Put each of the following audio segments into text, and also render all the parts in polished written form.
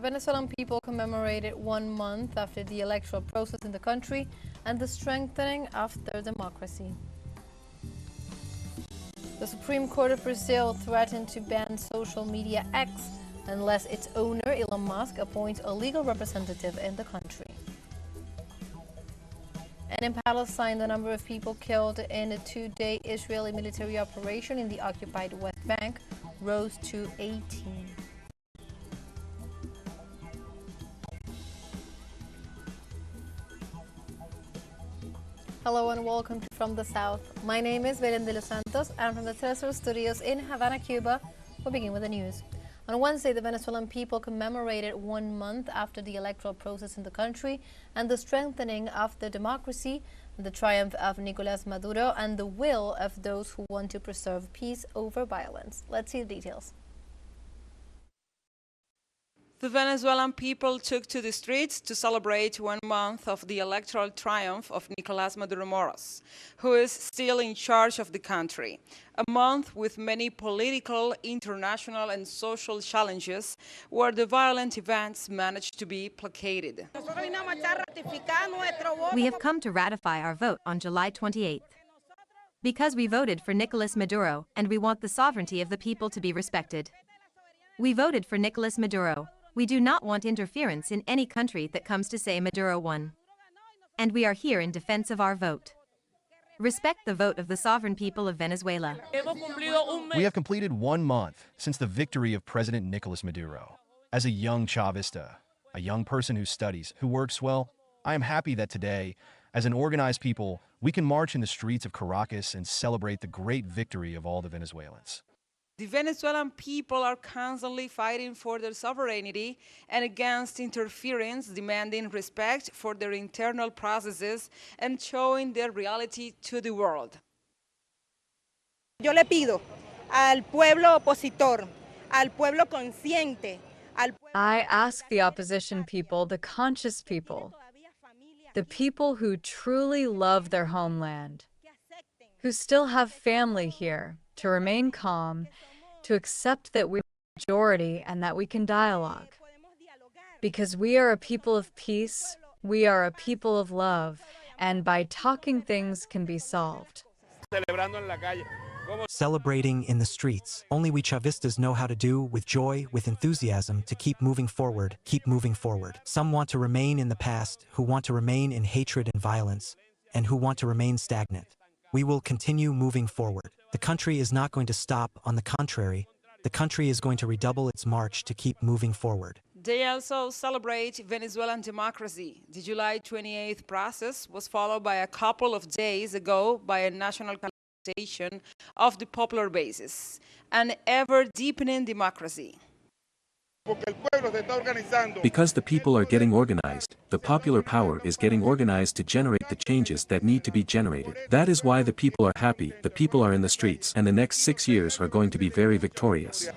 Venezuelan people commemorated 1 month after the electoral process in the country and the strengthening of their democracy. The Supreme Court of Brazil threatened to ban social media X unless its owner, Elon Musk, appoints a legal representative in the country. And in Palestine, the number of people killed in a 2-day Israeli military operation in the occupied West Bank rose to 18. Hello and welcome to From the South. My name is Belén de los Santos and from the teleSUR studios in Havana, Cuba, we'll begin with the news. On Wednesday, the Venezuelan people commemorated 1 month after the electoral process in the country and the strengthening of the democracy, the triumph of Nicolás Maduro, and the will of those who want to preserve peace over violence. Let's see the details. The Venezuelan people took to the streets to celebrate 1 month of the electoral triumph of Nicolás Maduro Moros, who is still in charge of the country. A month with many political, international and social challenges where the violent events managed to be placated. We have come to ratify our vote on July 28th. Because we voted for Nicolás Maduro and we want the sovereignty of the people to be respected. We voted for Nicolás Maduro. We do not want interference in any country that comes to say Maduro won. And we are here in defense of our vote. Respect the vote of the sovereign people of Venezuela. We have completed 1 month since the victory of President Nicolás Maduro. As a young Chavista, a young person who studies, who works well, I am happy that today, as an organized people, we can march in the streets of Caracas and celebrate the great victory of all the Venezuelans. The Venezuelan people are constantly fighting for their sovereignty and against interference, demanding respect for their internal processes and showing their reality to the world. Yo le pido al pueblo opositor, al pueblo consciente, I ask the opposition people, the conscious people, the people who truly love their homeland, who still have family here, to remain calm, to accept that we are a majority and that we can dialogue. Because we are a people of peace, we are a people of love, and by talking things can be solved. Celebrating in the streets. Only we Chavistas know how to do, with joy, with enthusiasm, to keep moving forward, keep moving forward. Some want to remain in the past, who want to remain in hatred and violence, and who want to remain stagnant. We will continue moving forward. The country is not going to stop. On the contrary, the country is going to redouble its march to keep moving forward. They also celebrate Venezuelan democracy. The July 28th process was followed by a couple of days ago by a national consultation of the popular basis, an ever-deepening democracy. Because the people are getting organized, the popular power is getting organized to generate the changes that need to be generated. That is why the people are happy, the people are in the streets, and the next 6 years are going to be very victorious.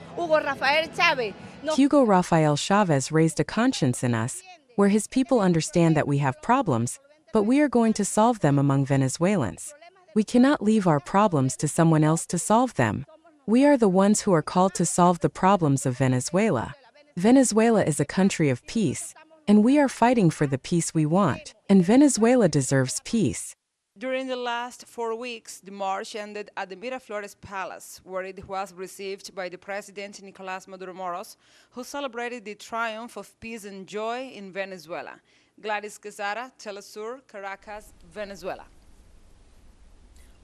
Hugo Rafael Chavez raised a conscience in us, where his people understand that we have problems, but we are going to solve them among Venezuelans. We cannot leave our problems to someone else to solve them. We are the ones who are called to solve the problems of Venezuela. Venezuela is a country of peace, and we are fighting for the peace we want, and Venezuela deserves peace. During the last 4 weeks, the march ended at the Miraflores Palace, where it was received by the President Nicolás Maduro Moros, who celebrated the triumph of peace and joy in Venezuela. Gladys Quesada, teleSUR, Caracas, Venezuela.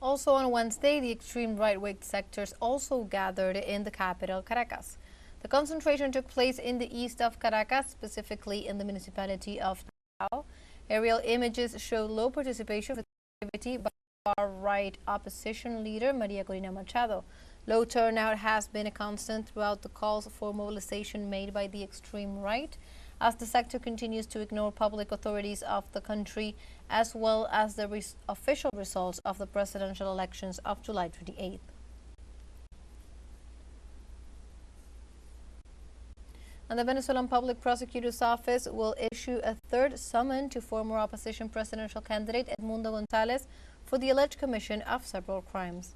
Also on Wednesday, the extreme right-wing sectors also gathered in the capital, Caracas. The concentration took place in the east of Caracas, specifically in the municipality of Tango. Aerial images show low participation of activity by far-right opposition leader Maria Corina Machado. Low turnout has been a constant throughout the calls for mobilization made by the extreme right, as the sector continues to ignore public authorities of the country, as well as the official results of the presidential elections of July 28th. And the Venezuelan Public Prosecutor's Office will issue a third summon to former opposition presidential candidate Edmundo González for the alleged commission of several crimes.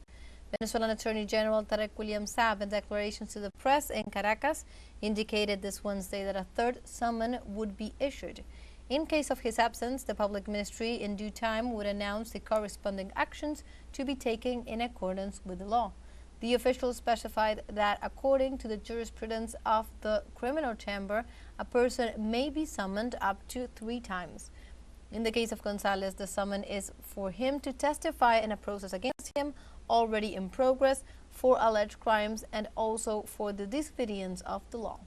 Venezuelan Attorney General Tarek William Saab, in declarations to the press in Caracas, indicated this Wednesday that a third summon would be issued. In case of his absence, the public ministry in due time would announce the corresponding actions to be taken in accordance with the law. The official specified that according to the jurisprudence of the criminal chamber, a person may be summoned up to 3 times. In the case of Gonzalez, the summon is for him to testify in a process against him already in progress for alleged crimes and also for the disobedience of the law.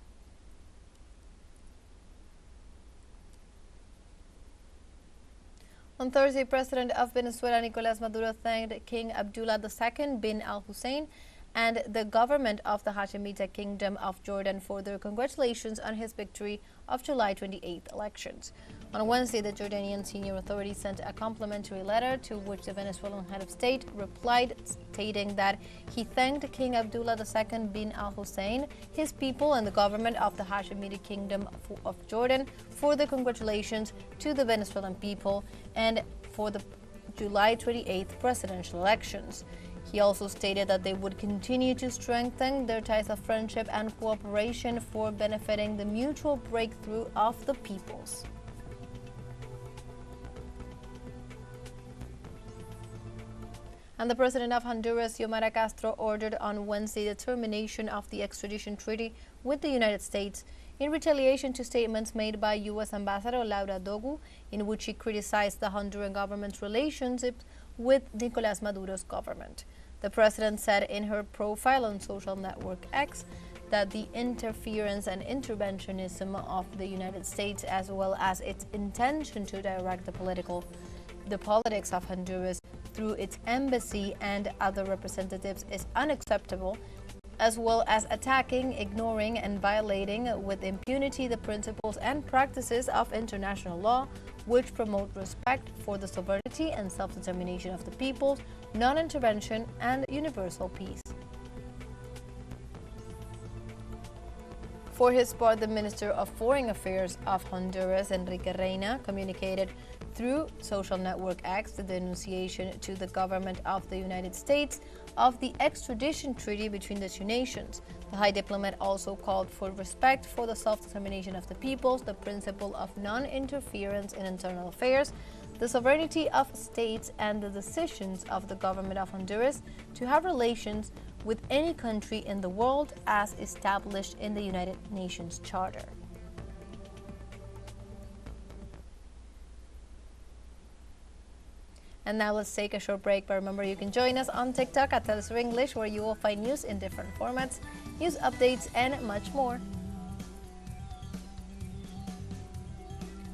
On Thursday, President of Venezuela Nicolás Maduro thanked King Abdullah II bin al-Hussein and the government of the Hashemite Kingdom of Jordan for their congratulations on his victory of July 28th elections. On Wednesday, the Jordanian senior authority sent a complimentary letter to which the Venezuelan head of state replied, stating that he thanked King Abdullah II bin al-Hussein, his people, and the government of the Hashemite Kingdom of Jordan for the congratulations to the Venezuelan people and for the July 28th presidential elections. He also stated that they would continue to strengthen their ties of friendship and cooperation for benefiting the mutual breakthrough of the peoples. And the president of Honduras, Xiomara Castro, ordered on Wednesday the termination of the extradition treaty with the United States in retaliation to statements made by U.S. Ambassador Laura Dogu, in which she criticized the Honduran government's relationship with Nicolás Maduro's government. The president said in her profile on social network X that the interference and interventionism of the United States, as well as its intention to direct the politics of Honduras through its embassy and other representatives, is unacceptable, as well as attacking, ignoring, and violating with impunity the principles and practices of international law, which promote respect for the sovereignty and self-determination of the peoples, non-intervention, and universal peace. For his part, the Minister of Foreign Affairs of Honduras, Enrique Reina, communicated through social network X the denunciation to the government of the United States of the extradition treaty between the two nations. The High Diplomat also called for respect for the self-determination of the peoples, the principle of non-interference in internal affairs, the sovereignty of states, and the decisions of the government of Honduras to have relations with any country in the world as established in the United Nations Charter. And now let's take a short break, but remember you can join us on TikTok at teleSUR English, where you will find news in different formats, news updates, and much more.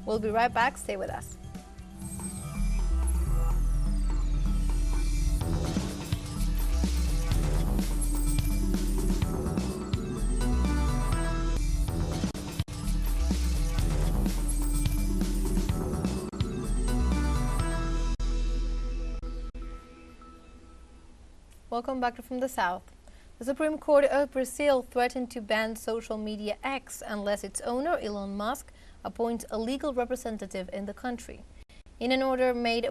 We'll be right back. Stay with us. Welcome back from the South. The Supreme Court of Brazil threatened to ban social media X unless its owner, Elon Musk, appoints a legal representative in the country. In an order made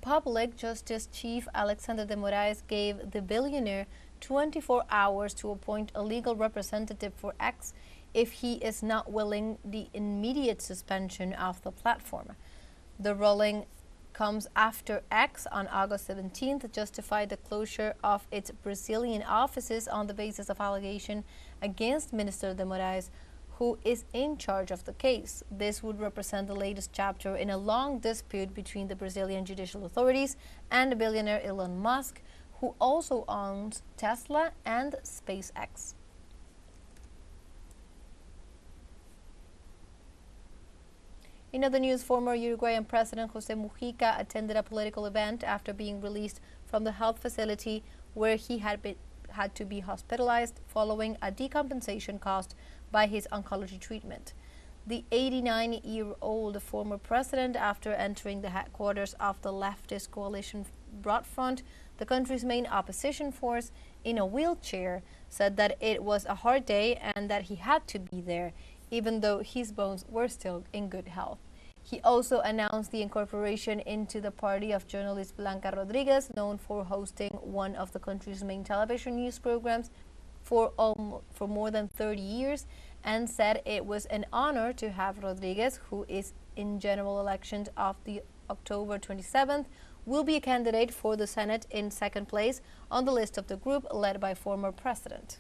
public, Justice Chief Alexander de Moraes gave the billionaire 24 hours to appoint a legal representative for X if he is not willing the immediate suspension of the platform. The ruling comes after X on August 17th justified the closure of its Brazilian offices on the basis of allegation against Minister de Moraes, who is in charge of the case. This would represent the latest chapter in a long dispute between the Brazilian judicial authorities and billionaire Elon Musk, who also owns Tesla and SpaceX. In other news, former Uruguayan President José Mujica attended a political event after being released from the health facility where he had to be hospitalized following a decompensation caused by his oncology treatment. The 89-year-old former president, after entering the headquarters of the leftist coalition Broad Front, the country's main opposition force, in a wheelchair, said that it was a hard day and that he had to be there, even though his bones were still in good health. He also announced the incorporation into the party of journalist Blanca Rodriguez, known for hosting one of the country's main television news programs for more than 30 years, and said it was an honor to have Rodriguez, who is in general elections of the October 27th, will be a candidate for the Senate in second place on the list of the group led by former president.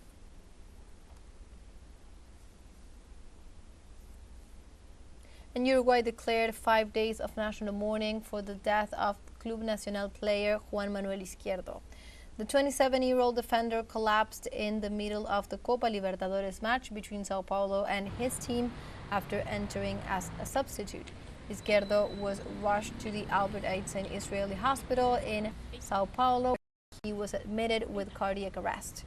And Uruguay declared 5 days of national mourning for the death of Club Nacional player Juan Manuel Izquierdo. The 27-year-old defender collapsed in the middle of the Copa Libertadores match between Sao Paulo and his team after entering as a substitute. Izquierdo was rushed to the Albert Einstein Israeli Hospital in Sao Paulo, where he was admitted with cardiac arrest.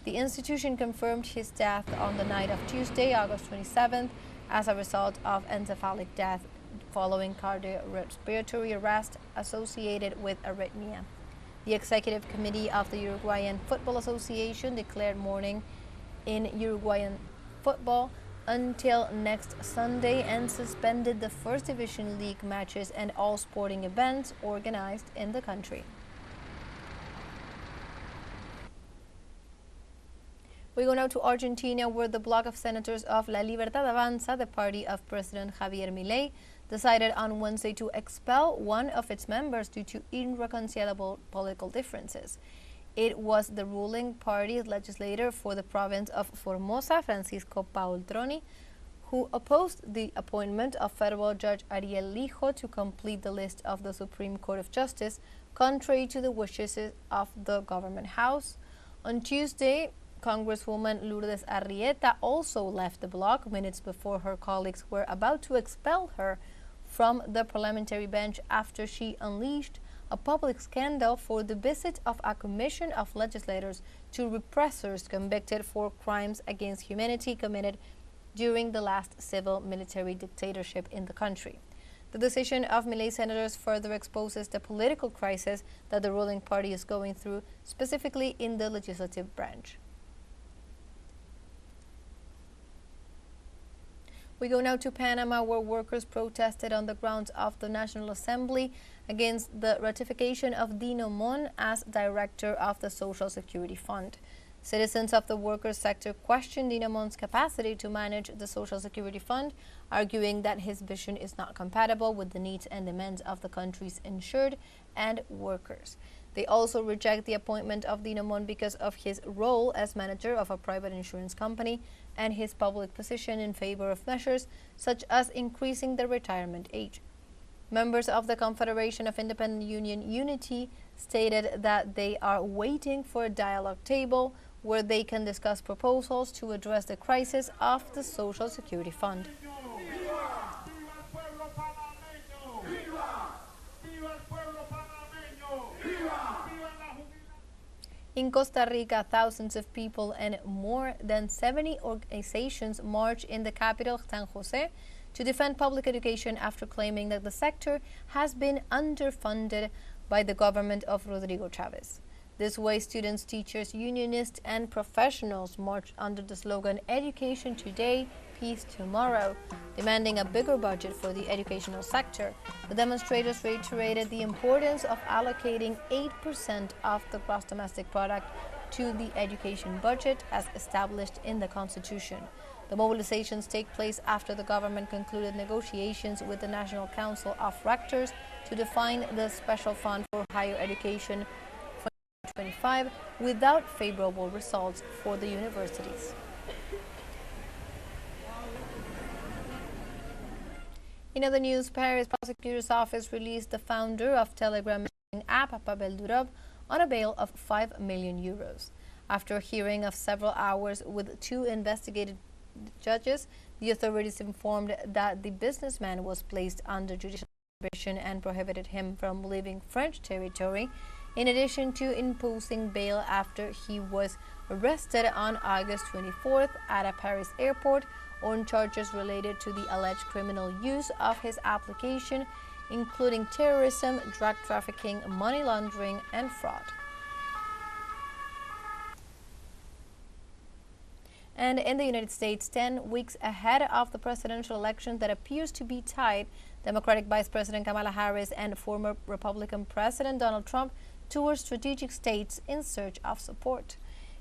The institution confirmed his death on the night of Tuesday, August 27th, as a result of encephalic death following cardiorespiratory arrest associated with arrhythmia. The executive committee of the Uruguayan Football Association declared mourning in Uruguayan football until next Sunday and suspended the First Division League matches and all sporting events organized in the country. We go now to Argentina, where the bloc of senators of La Libertad Avanza, the party of President Javier Milei, decided on Wednesday to expel one of its members due to irreconcilable political differences. It was the ruling party's legislator for the province of Formosa, Francisco Paultroni, who opposed the appointment of federal judge Ariel Lijo to complete the list of the Supreme Court of Justice, contrary to the wishes of the government house. On Tuesday, Congresswoman Lourdes Arrieta also left the bloc minutes before her colleagues were about to expel her from the parliamentary bench after she unleashed a public scandal for the visit of a commission of legislators to repressors convicted for crimes against humanity committed during the last civil-military dictatorship in the country. The decision of Milei senators further exposes the political crisis that the ruling party is going through, specifically in the legislative branch. We go now to Panama, where workers protested on the grounds of the National Assembly against the ratification of Dino Mon as director of the Social Security Fund. Citizens of the workers sector questioned Dino Mon's capacity to manage the Social Security Fund, arguing that his vision is not compatible with the needs and demands of the country's insured and workers. They also reject the appointment of Dino Mon because of his role as manager of a private insurance company and his public position in favor of measures such as increasing the retirement age. Members of the Confederation of Independent Union Unity stated that they are waiting for a dialogue table where they can discuss proposals to address the crisis of the Social Security Fund. In Costa Rica, thousands of people and more than 70 organizations marched in the capital, San Jose, to defend public education after claiming that the sector has been underfunded by the government of Rodrigo Chavez. This way, students, teachers, unionists, and professionals marched under the slogan "Education Today, Peace Tomorrow," demanding a bigger budget for the educational sector. The demonstrators reiterated the importance of allocating 8% of the gross domestic product to the education budget as established in the Constitution. The mobilizations take place after the government concluded negotiations with the National Council of Rectors to define the special fund for higher education for 2025 without favorable results for the universities. In other news, Paris prosecutor's office released the founder of Telegram messaging app, Pavel Durov, on a bail of 5 million euros. After a hearing of several hours with 2 investigated judges, the authorities informed that the businessman was placed under judicial prohibition and prohibited him from leaving French territory, in addition to imposing bail after he was arrested on August 24th at a Paris airport on charges related to the alleged criminal use of his application, including terrorism, drug trafficking, money laundering, and fraud. And in the United States, 10 weeks ahead of the presidential election that appears to be tied, Democratic Vice President Kamala Harris and former Republican President Donald Trump tour strategic states in search of support.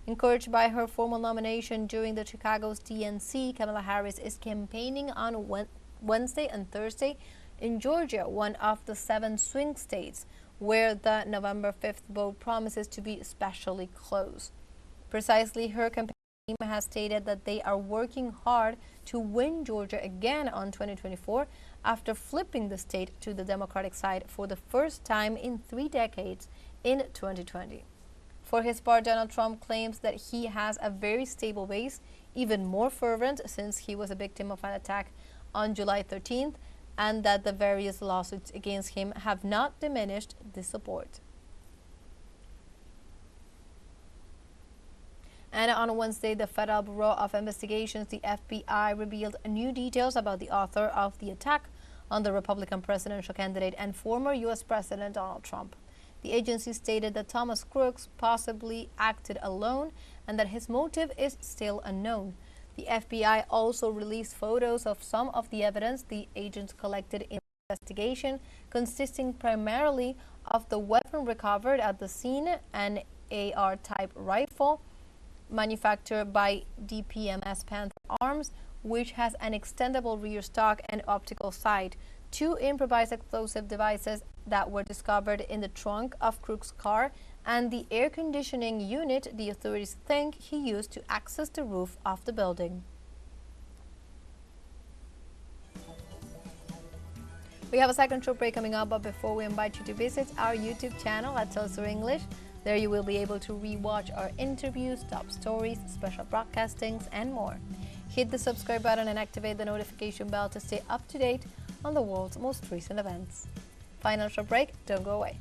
Encouraged by her formal nomination during the Chicago's DNC, Kamala Harris is campaigning on Wednesday and Thursday in Georgia, one of the 7 swing states where the November 5th vote promises to be especially close. Precisely, her campaign has stated that they are working hard to win Georgia again on 2024 after flipping the state to the Democratic side for the first time in 3 decades in 2020. For his part, Donald Trump claims that he has a very stable base, even more fervent since he was a victim of an attack on July 13th, and that the various lawsuits against him have not diminished the support. And on Wednesday, the Federal Bureau of Investigations, the FBI, revealed new details about the author of the attack on the Republican presidential candidate and former U.S. President Donald Trump. The agency stated that Thomas Crooks possibly acted alone and that his motive is still unknown. The FBI also released photos of some of the evidence the agents collected in the investigation, consisting primarily of the weapon recovered at the scene, an AR-type rifle manufactured by DPMS Panther Arms, which has an extendable rear stock and optical sight, 2 improvised explosive devices that were discovered in the trunk of Crooks' car, and the air conditioning unit the authorities think he used to access the roof of the building. We have a second short break coming up, but before we invite you to visit our YouTube channel at teleSUR English. There you will be able to re-watch our interviews, top stories, special broadcastings, and more. Hit the subscribe button and activate the notification bell to stay up to date on the world's most recent events. Final short break, don't go away.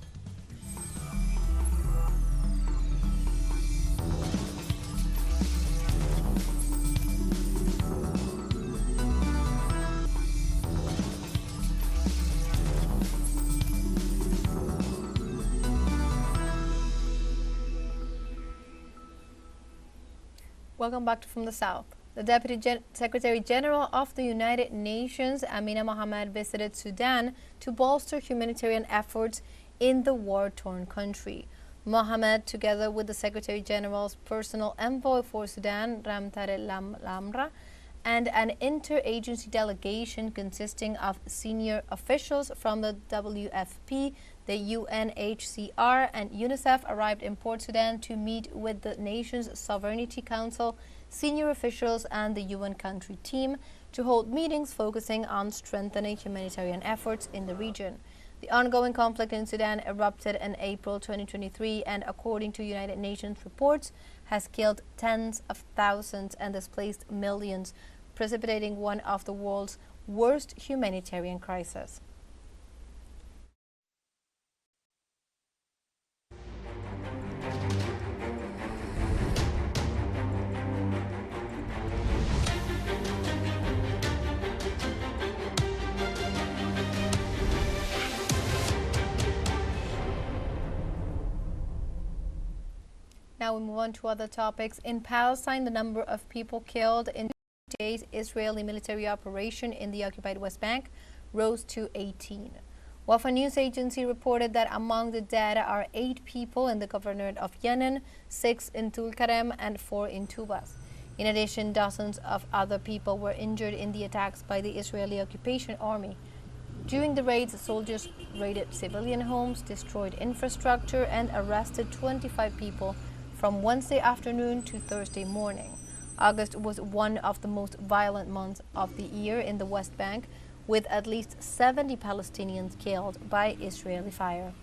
Welcome back From the South. The Deputy Secretary General of the United Nations, Amina Mohammed, visited Sudan to bolster humanitarian efforts in the war-torn country. Mohammed, together with the Secretary General's personal envoy for Sudan, Ramtare Lamra, and an interagency delegation consisting of senior officials from the WFP, the UNHCR, and UNICEF arrived in Port Sudan to meet with the nation's Sovereignty Council, senior officials, and the UN country team to hold meetings focusing on strengthening humanitarian efforts in the region. The ongoing conflict in Sudan erupted in April 2023 and, according to United Nations reports, has killed tens of thousands and displaced millions, precipitating one of the world's worst humanitarian crises. Now we move on to other topics. In Palestine, the number of people killed in today's Israeli military operation in the occupied West Bank rose to 18. Wafa news agency reported that among the dead are 8 people in the governorate of Yemen, 6 in Tulkarem, and 4 in Tubas. In addition, dozens of other people were injured in the attacks by the Israeli occupation army. During the raids, soldiers raided civilian homes, destroyed infrastructure, and arrested 25 people from Wednesday afternoon to Thursday morning. August was one of the most violent months of the year in the West Bank, with at least 70 Palestinians killed by Israeli fire.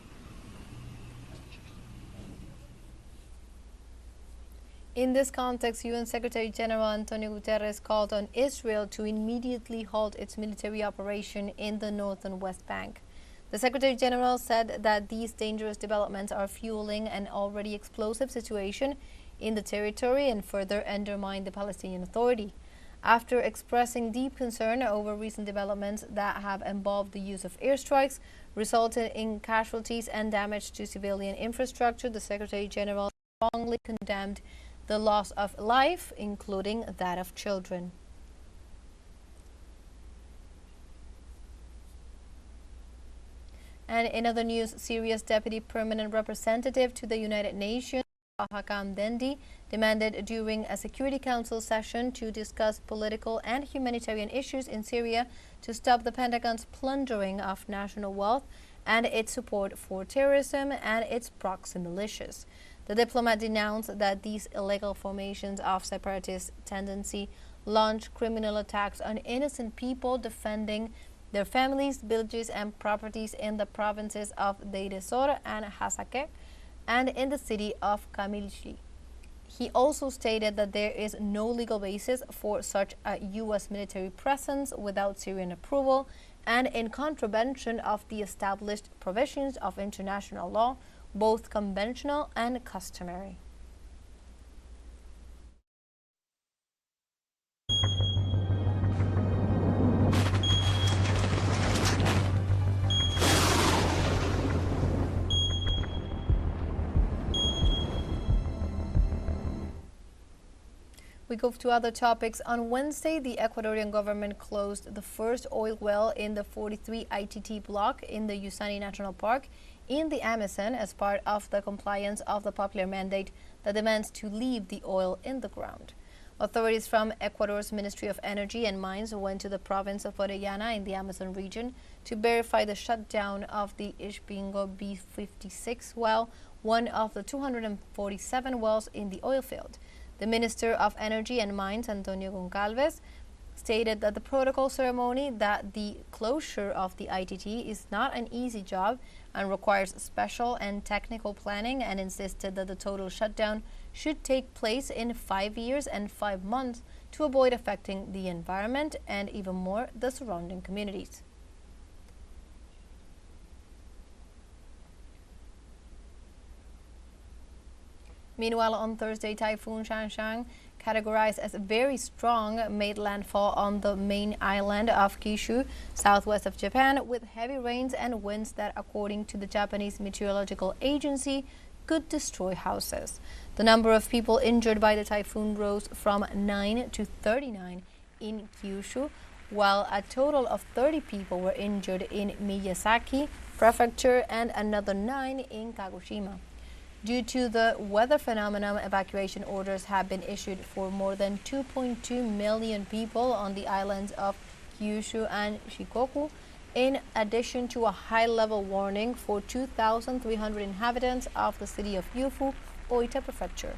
In this context, UN Secretary General Antonio Guterres called on Israel to immediately halt its military operation in the northern West Bank. The Secretary General said that these dangerous developments are fueling an already explosive situation in the territory and further undermine the Palestinian Authority. After expressing deep concern over recent developments that have involved the use of airstrikes, resulted in casualties and damage to civilian infrastructure, the Secretary General strongly condemned the loss of life, including that of children. And in other news, Syria's deputy permanent representative to the United Nations, Hakam Dendi, demanded during a Security Council session to discuss political and humanitarian issues in Syria to stop the Pentagon's plundering of national wealth and its support for terrorism and its proxy militias. The diplomat denounced that these illegal formations of separatist tendency launch criminal attacks on innocent people defending their families, villages, and properties in the provinces of teleSUR and Hasakeh, and in the city of Kamilchi. He also stated that there is no legal basis for such a U.S. military presence without Syrian approval and in contravention of the established provisions of international law, both conventional and customary. We go to other topics. On Wednesday, the Ecuadorian government closed the first oil well in the 43 ITT block in the Usani National Park in the Amazon as part of the compliance of the popular mandate that demands to leave the oil in the ground. Authorities from Ecuador's Ministry of Energy and Mines went to the province of Orellana in the Amazon region to verify the shutdown of the Ishpingo B56 well, one of the 247 wells in the oil field. The Minister of Energy and Mines, Antonio Goncalves, stated that the protocol ceremony that the closure of the ITT is not an easy job and requires special and technical planning, and insisted that the total shutdown should take place in 5 years and 5 months to avoid affecting the environment and even more the surrounding communities. Meanwhile, on Thursday, Typhoon Shanshan, categorized as very strong, made landfall on the main island of Kyushu, southwest of Japan, with heavy rains and winds that, according to the Japanese Meteorological Agency, could destroy houses. The number of people injured by the typhoon rose from 9 to 39 in Kyushu, while a total of 30 people were injured in Miyazaki Prefecture and another 9 in Kagoshima. Due to the weather phenomenon, evacuation orders have been issued for more than 2.2 million people on the islands of Kyushu and Shikoku, in addition to a high-level warning for 2,300 inhabitants of the city of Yufu, Oita Prefecture.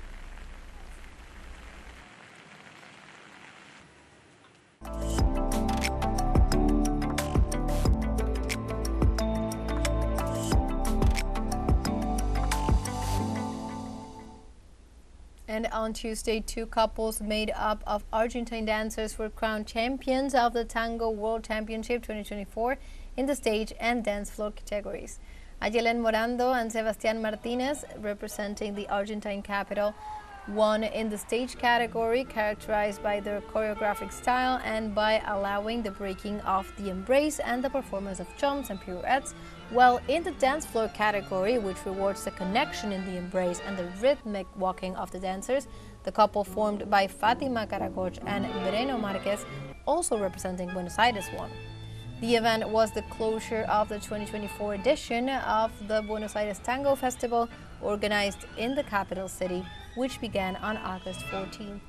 And on Tuesday, 2 couples made up of Argentine dancers were crowned champions of the Tango World Championship 2024 in the stage and dance floor categories. Ayelen Morando and Sebastián Martínez, representing the Argentine capital, won in the stage category, characterized by their choreographic style and by allowing the breaking of the embrace and the performance of jumps and pirouettes, while in the dance floor category, which rewards the connection in the embrace and the rhythmic walking of the dancers, the couple formed by Fatima Caracoch and Breno Marquez, also representing Buenos Aires, won. The event was the closure of the 2024 edition of the Buenos Aires Tango Festival, organized in the capital city, which began on August 14th.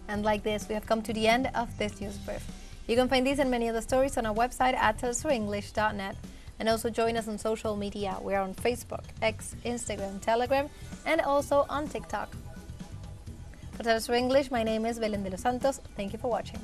And like this, we have come to the end of this news brief. You can find these and many other stories on our website at telesurenglish.net. And also join us on social media. We are on Facebook, X, Instagram, Telegram, and also on TikTok. For TeleSUR English, my name is Belén de los Santos. Thank you for watching.